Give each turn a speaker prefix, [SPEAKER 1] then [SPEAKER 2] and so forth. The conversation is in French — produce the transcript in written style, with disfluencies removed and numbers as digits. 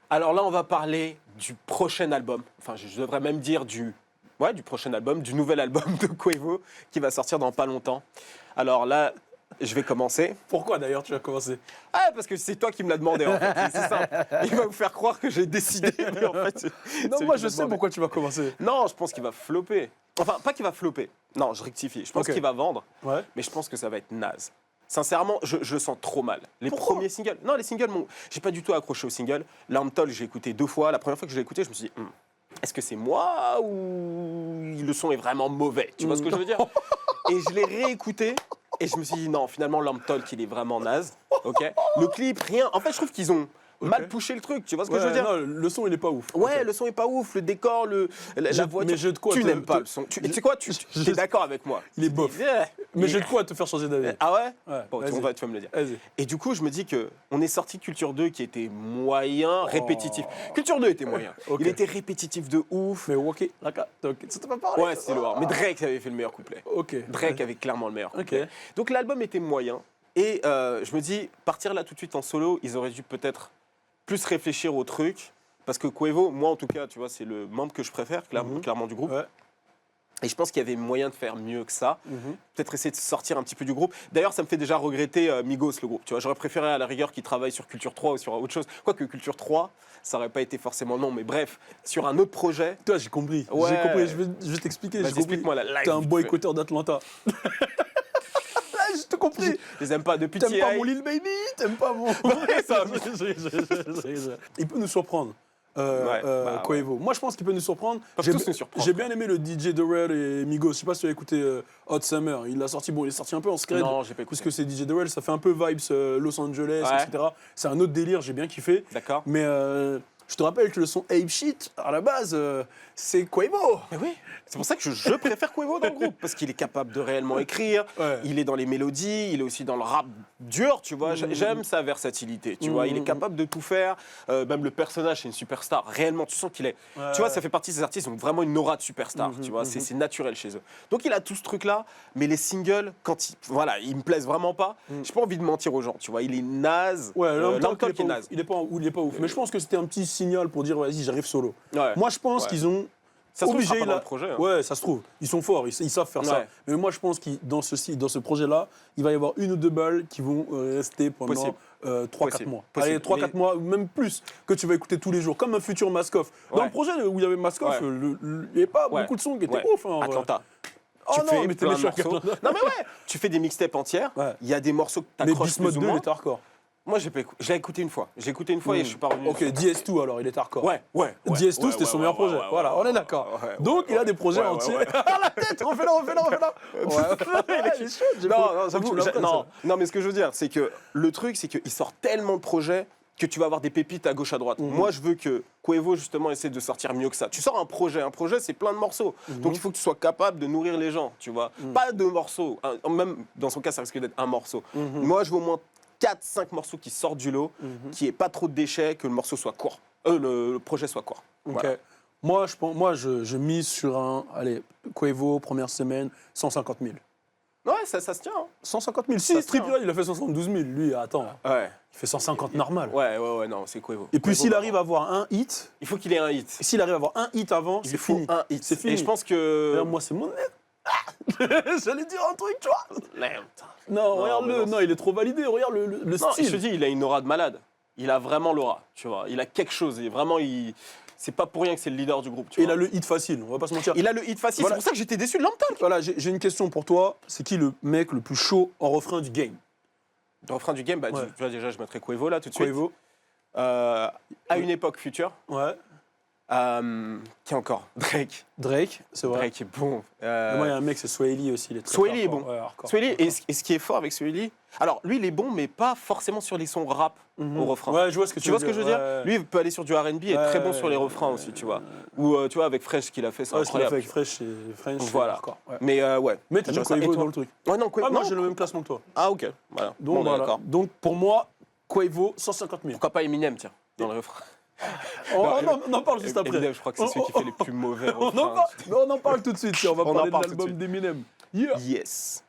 [SPEAKER 1] Alors là, on va parler du prochain album. Enfin, je devrais même dire du prochain album, du nouvel album de Quavo qui va sortir dans pas longtemps. Alors là, je vais commencer.
[SPEAKER 2] Pourquoi d'ailleurs tu vas commencer?
[SPEAKER 1] Ah, parce que c'est toi qui me l'as demandé en fait. C'est simple. Il va vous faire croire que j'ai décidé. Mais en fait,
[SPEAKER 2] Non,
[SPEAKER 1] c'est
[SPEAKER 2] moi
[SPEAKER 1] lui qui
[SPEAKER 2] je
[SPEAKER 1] m'a
[SPEAKER 2] sais
[SPEAKER 1] demandé.
[SPEAKER 2] pourquoi tu vas commencer.
[SPEAKER 1] Non, je pense qu'il va flopper. Enfin, pas qu'il va flopper. Non, je rectifie. Je pense
[SPEAKER 2] Ok.
[SPEAKER 1] qu'il va vendre,
[SPEAKER 2] Ouais.
[SPEAKER 1] mais je pense que ça va être naze. Sincèrement, je le sens trop mal. Les
[SPEAKER 2] Pourquoi
[SPEAKER 1] premiers singles. Non, les singles, j'ai pas du tout accroché aux singles. L'Armtol, j'ai écouté 2 fois. La première fois que je l'ai écouté, je me suis dit, est-ce que c'est moi ou le son est vraiment mauvais? Tu vois ce que je veux dire? Et je l'ai réécouté et je me suis dit, non, finalement, l'Armtol, il est vraiment naze. Ok. Le clip, rien. En fait, je trouve qu'ils ont mal poussé le truc. Tu vois ce que je veux dire?
[SPEAKER 2] Non, le son il est pas ouf.
[SPEAKER 1] Ouais,
[SPEAKER 2] Ok.
[SPEAKER 1] le son est pas ouf, le décor, la voiture.
[SPEAKER 2] mais j'ai de quoi
[SPEAKER 1] tu
[SPEAKER 2] te-
[SPEAKER 1] n'aimes pas
[SPEAKER 2] te-
[SPEAKER 1] le son. Tu sais quoi? Tu es d'accord avec moi?
[SPEAKER 2] Il est bof.
[SPEAKER 1] Yeah.
[SPEAKER 2] Mais j'ai de quoi te faire changer d'avis.
[SPEAKER 1] Ah ouais?
[SPEAKER 2] Ouais,
[SPEAKER 1] Bon,
[SPEAKER 2] vas-y.
[SPEAKER 1] tu vas me le dire.
[SPEAKER 2] Vas-y.
[SPEAKER 1] Et du coup, je me dis que on est sorti de Culture 2 qui était moyen, répétitif. Culture 2 était moyen.
[SPEAKER 2] Ok.
[SPEAKER 1] Il était répétitif de ouf.
[SPEAKER 2] Mais ok, d'accord. Ça t'a pas parlé?
[SPEAKER 1] Ouais, c'est lourd. Mais Drake avait fait le meilleur couplet.
[SPEAKER 2] Ok.
[SPEAKER 1] Drake avait clairement le meilleur
[SPEAKER 2] Ok.
[SPEAKER 1] couplet. Donc l'album était moyen. Et je me dis, partir là tout de suite en solo, ils auraient dû peut-être plus réfléchir au truc. Parce que Quavo, moi en tout cas, tu vois, c'est le membre que je préfère, clairement du groupe.
[SPEAKER 2] Ouais.
[SPEAKER 1] Et je pense qu'il y avait moyen de faire mieux que ça.
[SPEAKER 2] Mhm.
[SPEAKER 1] Peut-être essayer de sortir un petit peu du groupe. D'ailleurs, ça me fait déjà regretter Migos, le groupe. Tu vois, j'aurais préféré à la rigueur qu'ils travaillent sur Culture 3 ou sur autre chose. Quoique Culture 3, ça aurait pas été forcément non, mais bref, sur un autre projet.
[SPEAKER 2] Toi, j'ai compris.
[SPEAKER 1] Ouais.
[SPEAKER 2] J'ai compris. Je vais t'expliquer.
[SPEAKER 1] Vas-y,
[SPEAKER 2] J'ai compris.
[SPEAKER 1] explique-moi la live.
[SPEAKER 2] T'es un
[SPEAKER 1] vite
[SPEAKER 2] boycotteur d'Atlanta. J'ai tout compris.
[SPEAKER 1] Je les aime pas depuis
[SPEAKER 2] T'aimes pas
[SPEAKER 1] TI.
[SPEAKER 2] mon Lil Baby? T'aimes pas mon.
[SPEAKER 1] ça,
[SPEAKER 2] Il peut nous surprendre.
[SPEAKER 1] Bah,
[SPEAKER 2] Quavo. Moi, je pense qu'il peut nous surprendre.
[SPEAKER 1] Peuvent tous nous surprendre.
[SPEAKER 2] J'ai bien aimé le DJ Durrell et Migos. Je sais pas si tu as écouté Hot Summer. Il est sorti un peu en scred.
[SPEAKER 1] Non, j'ai pas écouté.
[SPEAKER 2] Puisque c'est DJ Durrell, ça fait un peu vibes Los Angeles,
[SPEAKER 1] Ouais.
[SPEAKER 2] etc. C'est un autre délire, j'ai bien kiffé.
[SPEAKER 1] D'accord.
[SPEAKER 2] Mais je te rappelle que le son Ape Shit, à la base, c'est Quavo.
[SPEAKER 1] Mais oui, c'est pour ça que je préfère Quavo dans le groupe, parce qu'il est capable de réellement écrire,
[SPEAKER 2] Ouais.
[SPEAKER 1] il est dans les mélodies, il est aussi dans le rap dur, tu vois. J'aime sa versatilité, tu vois. Il est capable de tout faire, même le personnage, c'est une superstar. Réellement, tu sens qu'il est.
[SPEAKER 2] Ouais.
[SPEAKER 1] Tu vois, ça fait partie de ces artistes qui ont vraiment une aura de superstar, tu vois. C'est naturel chez eux. Donc il a tout ce truc-là, mais les singles, quand ils me plaisent vraiment pas, j'ai pas envie de mentir aux gens, tu vois. Il est naze.
[SPEAKER 2] Ouais,
[SPEAKER 1] L'Alcool qui est naze.
[SPEAKER 2] il est pas ouf. Mais je pense que c'était un petit signal pour dire, vas-y, j'arrive solo.
[SPEAKER 1] Ouais.
[SPEAKER 2] Moi, je pense
[SPEAKER 1] Ouais.
[SPEAKER 2] qu'ils ont.
[SPEAKER 1] Ça se trouve, ce sera
[SPEAKER 2] obligé,
[SPEAKER 1] pas dans
[SPEAKER 2] là-
[SPEAKER 1] le projet, hein.
[SPEAKER 2] Ouais, ça se trouve. Ils sont forts, ils savent faire ça.
[SPEAKER 1] Ouais.
[SPEAKER 2] Mais moi, je pense que dans ce projet-là, il va y avoir 1 ou 2 balles qui vont rester pendant
[SPEAKER 1] Possible.
[SPEAKER 2] 3-4
[SPEAKER 1] Possible.
[SPEAKER 2] mois.
[SPEAKER 1] Possible.
[SPEAKER 2] Allez, 3-4 mois, ou même plus, que tu vas écouter tous les jours, comme un futur Maskoff. Dans
[SPEAKER 1] Ouais.
[SPEAKER 2] le projet où il y avait Maskoff,
[SPEAKER 1] Ouais.
[SPEAKER 2] il n'y avait pas
[SPEAKER 1] Ouais.
[SPEAKER 2] beaucoup de sons qui étaient
[SPEAKER 1] Ouais.
[SPEAKER 2] ouf. Hein, en vrai.
[SPEAKER 1] Atlanta.
[SPEAKER 2] Oh
[SPEAKER 1] Tu
[SPEAKER 2] non,
[SPEAKER 1] fais
[SPEAKER 2] mais t'es
[SPEAKER 1] plein de
[SPEAKER 2] méchant.
[SPEAKER 1] morceaux. Non mais ouais, tu fais des mixtapes entières.
[SPEAKER 2] Ouais.
[SPEAKER 1] Il y a des morceaux que
[SPEAKER 2] Mais
[SPEAKER 1] t'accroches
[SPEAKER 2] Beast Mode
[SPEAKER 1] plus ou
[SPEAKER 2] 2, il
[SPEAKER 1] moins.
[SPEAKER 2] était hardcore.
[SPEAKER 1] Moi, j'ai pas écouté. Je l'ai écouté une fois. J'ai écouté une fois et je suis pas revenu.
[SPEAKER 2] Ok, DS2 alors, il était hardcore.
[SPEAKER 1] Ouais.
[SPEAKER 2] DS2, c'était son meilleur projet. Voilà, on est d'accord. Donc, il a des projets entiers. Ah, la tête, refais-la. Ouais. Il est chaud, j'ai
[SPEAKER 1] Non,
[SPEAKER 2] pas-
[SPEAKER 1] non,
[SPEAKER 2] faut que
[SPEAKER 1] j'avoue,
[SPEAKER 2] tu l'apprennes,
[SPEAKER 1] non,
[SPEAKER 2] ça.
[SPEAKER 1] non, mais ce que je veux dire, c'est que le truc, c'est qu'il sort tellement de projets que tu vas avoir des pépites à gauche à droite. Moi, je veux que Quavo, justement, essaie de sortir mieux que ça. Tu sors un projet, c'est plein de morceaux. Donc, il faut que tu sois capable de nourrir les gens, tu vois. Pas 2 morceaux. Même dans son cas, ça risque d'être un morceau. Moi, je veux au moins 4-5 morceaux qui sortent du lot, qui ait pas trop de déchets, que le morceau soit court. Le projet soit court.
[SPEAKER 2] Ok.
[SPEAKER 1] Voilà.
[SPEAKER 2] Moi, je mise sur allez, Quavo, première semaine, 150 000.
[SPEAKER 1] Ouais, ça se tient. Hein.
[SPEAKER 2] 150 000. Si,
[SPEAKER 1] Ça se
[SPEAKER 2] Strip
[SPEAKER 1] tient.
[SPEAKER 2] il a fait 72 000. Lui, attends,
[SPEAKER 1] Ouais.
[SPEAKER 2] il fait 150 normal.
[SPEAKER 1] Ouais, non, c'est Quavo.
[SPEAKER 2] Et puis,
[SPEAKER 1] Quavo,
[SPEAKER 2] s'il
[SPEAKER 1] bah,
[SPEAKER 2] arrive à avoir un hit,
[SPEAKER 1] il faut qu'il ait un hit.
[SPEAKER 2] s'il arrive à avoir un hit avant,
[SPEAKER 1] Il
[SPEAKER 2] c'est
[SPEAKER 1] faut
[SPEAKER 2] fini.
[SPEAKER 1] un hit.
[SPEAKER 2] C'est fini.
[SPEAKER 1] Et je pense que.
[SPEAKER 2] D'ailleurs, moi, c'est mon J'allais dire un truc, tu vois.
[SPEAKER 1] Merde.
[SPEAKER 2] Non,
[SPEAKER 1] Non,
[SPEAKER 2] regarde-le.
[SPEAKER 1] mais non,
[SPEAKER 2] Non, il est trop validé. Regarde le
[SPEAKER 1] Non, je te
[SPEAKER 2] style.
[SPEAKER 1] dis, il a une aura de malade. Il a vraiment l'aura, tu vois. Il a quelque chose. Et vraiment, c'est pas pour rien que c'est le leader du groupe, tu
[SPEAKER 2] Et il
[SPEAKER 1] vois.
[SPEAKER 2] a le hit facile, on va pas se mentir.
[SPEAKER 1] Il a le hit facile.
[SPEAKER 2] Voilà.
[SPEAKER 1] C'est pour ça que j'étais déçu de l'Amptal.
[SPEAKER 2] Voilà, j'ai une question pour toi. C'est qui le mec le plus chaud en refrain du game?
[SPEAKER 1] Le refrain du game, bah,
[SPEAKER 2] Ouais.
[SPEAKER 1] tu vois, déjà, je mettrais Quavo là tout de suite.
[SPEAKER 2] Quavo.
[SPEAKER 1] À une époque future.
[SPEAKER 2] Ouais.
[SPEAKER 1] Qui encore Drake.
[SPEAKER 2] Drake, c'est vrai.
[SPEAKER 1] Drake est bon.
[SPEAKER 2] Mais moi, il y a un mec, c'est Swahili aussi. Il est très
[SPEAKER 1] Swahili est
[SPEAKER 2] hardcore.
[SPEAKER 1] bon.
[SPEAKER 2] Ouais, hardcore.
[SPEAKER 1] Swahili, et ce qui est fort avec Swahili, alors lui, il est bon, mais pas forcément sur les sons rap au refrain.
[SPEAKER 2] Ouais, je vois ce que
[SPEAKER 1] Tu vois ce que je veux dire?
[SPEAKER 2] Ouais.
[SPEAKER 1] Lui, il peut aller sur du R&B et être très bon sur les refrains aussi, tu vois. Ou tu vois, avec Fresh, ce qu'il a fait, c'est
[SPEAKER 2] Ouais, ce qu'il a fait
[SPEAKER 1] incroyable.
[SPEAKER 2] avec Fresh et French.
[SPEAKER 1] Voilà.
[SPEAKER 2] hardcore, ouais.
[SPEAKER 1] Mais ouais.
[SPEAKER 2] Mais t'as mis
[SPEAKER 1] J'aime ça. Et
[SPEAKER 2] Quavo
[SPEAKER 1] toi
[SPEAKER 2] dans le truc.
[SPEAKER 1] Ouais, non, Quavo.
[SPEAKER 2] Ah, moi,
[SPEAKER 1] non.
[SPEAKER 2] j'ai le même classement que toi.
[SPEAKER 1] Ah, ok. Voilà.
[SPEAKER 2] Donc,
[SPEAKER 1] Bon,
[SPEAKER 2] voilà.
[SPEAKER 1] d'accord.
[SPEAKER 2] Donc, pour moi, Quavo, 150 000.
[SPEAKER 1] Pourquoi pas Eminem, tiens, dans le refrain.
[SPEAKER 2] On en parle juste après.
[SPEAKER 1] Eminem, je crois que c'est celui qui fait les plus mauvais
[SPEAKER 2] On en
[SPEAKER 1] refrains.
[SPEAKER 2] parle, mais on en parle tout de suite. On va
[SPEAKER 1] On en
[SPEAKER 2] parler de
[SPEAKER 1] parle tout de
[SPEAKER 2] l'album
[SPEAKER 1] suite.
[SPEAKER 2] d'Eminem. Yeah.
[SPEAKER 1] Yes.